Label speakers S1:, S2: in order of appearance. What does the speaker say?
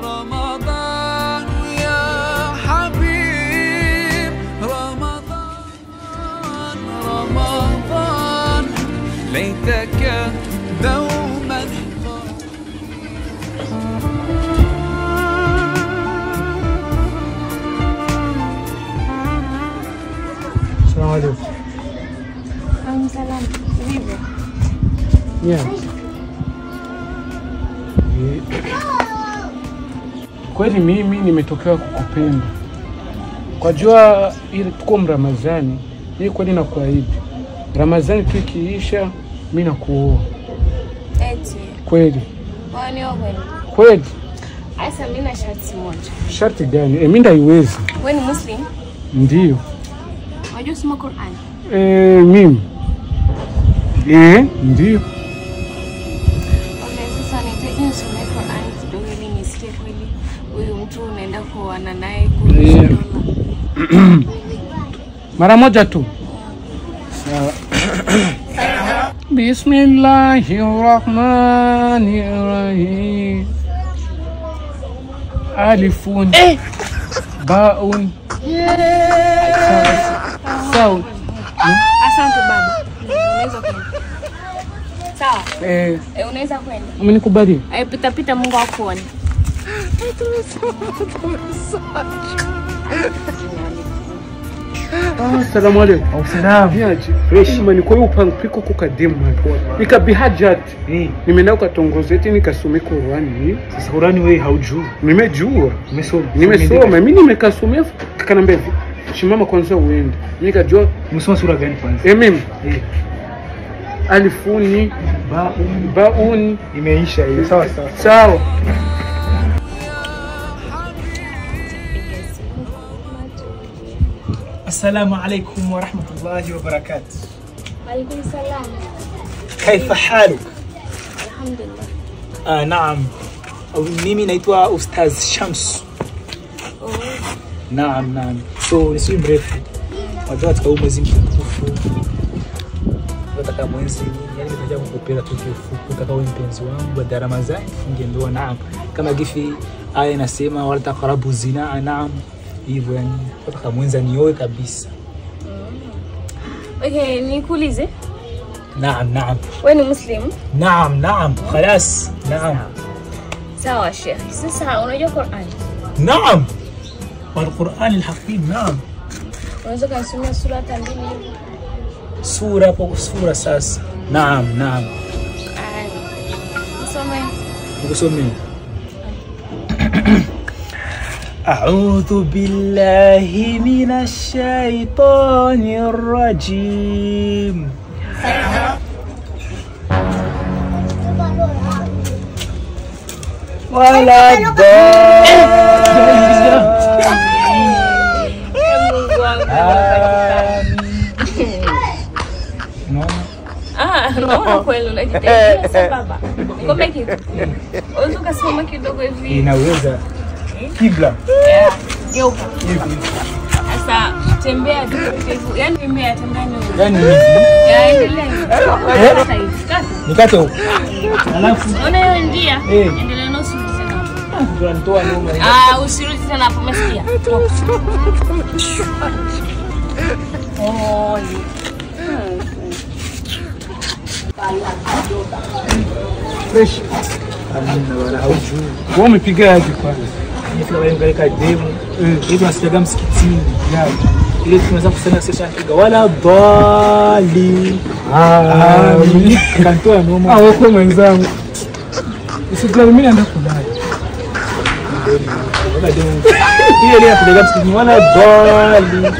S1: رمضان يا حبيب رمضان رمضان ليتك دوما.
S2: السلام عليكم.
S3: Waalaikum salam. Vipi?
S2: Yeah. Kweli mimi nimetokea kukupenda. Kwa jua ile tuko Ramadhani, hii kweli nakuahidi. Ramadhani tu ikiisha mimi nakuoa.
S3: Eti.
S2: Kweli.
S3: Kwani wewe?
S2: Kweli.
S3: Asa mimi na sharti moja.
S2: Sharti gani? Mimi ndaiweza.
S3: Wewe ni Muslim?
S2: Ndio.
S3: Unajua kusoma Qur'an?
S2: Mimi. Ndio.
S3: Okay, sasa nahitaji usome Qur'an kidogo ili nisikie kweli huyu mtu unaenda kuoana naye kule.
S2: Mara moja tu. Sawa. Bismillahirrahmanirrahim. Alifun. Baun. Sawa.
S3: Asante baba. Unaweza kwenda. Sawa. Unaweza kwenda.
S2: Umenikubali?
S3: Pita Mungu akuone.
S2: Assalamu alaikum. Salam. Yaje. Fresh man kwa upangpiko kukademu hapo. Nikabihajat. Nimeenda katongoza eti nikasome Qur'ani.
S4: Sasa Qur'ani wewe haujui?
S2: Nimejua.
S4: Nimesoma.
S2: Mimi nimekasomea kanambia hivi. Shimama kwanza uende. Nikajua
S4: umesoma sura gani kwanza?
S2: Mimi. Alifuni baun
S4: imeisha hiyo. Sawa.
S2: Sawa.
S4: السلام عليكم ورحمة الله وبركاته.
S3: وعليكم السلام.
S4: كيف حالك؟
S3: الحمد لله.
S4: نعم. mimi naitwa Ustaz Shams. Naam. So nisi mrefu. Wajua katika mwezi mtukufu. Nataka mwenzi, yani nimekuja kukupenda tu kifupi kama wewe mpenzi wangu wa Ramadhani funge ndoa. Naam. Kama gifi aya inasema wala taqrabu zina. Naam. Hivyo yani nataka mwenza nioe kabisa.
S3: Okay, nikuulize?
S4: Naam.
S3: Wewe ni Muslim?
S4: Naam. Khalas. Naam.
S3: Sawa Sheikh. Sasa unajua Qur'an?
S4: نعم والقرآن الحكيم. نعم.
S3: Unaweza kusomea sura mbili?
S4: Sura sasa. Naam. Usome. أعوذ بالله من الشيطان الرجيم. ولا
S3: Naona kweli unajitahidi sana baba. Ngombe kitu. Unaweza kusoma kidogo hivi.
S4: Inaweza. Kibla.
S3: Geuka. Sasa tembea hivyo. Yaani tembea ni.
S4: Yaani hivi.
S3: Endelea.
S4: Nikate huko. Alafu
S3: ona hiyo njia. Endelea na usirudi tena.
S4: Ndio nitoa nyuma.
S3: Usirudi tena hapo umesikia?
S2: Fresh. Wewe umepiga aje kwanza?
S4: Nifika wewe ngalika demo. Hivi tunasikia msikitini. Ile tunaweza kusema sasa kiga wala dali. Kantoa noma.
S2: Wewe mwenzangu. Usiklamu mimi naenda kulala.
S4: Wala demo. Ile ya kupiga msikitini wala dali.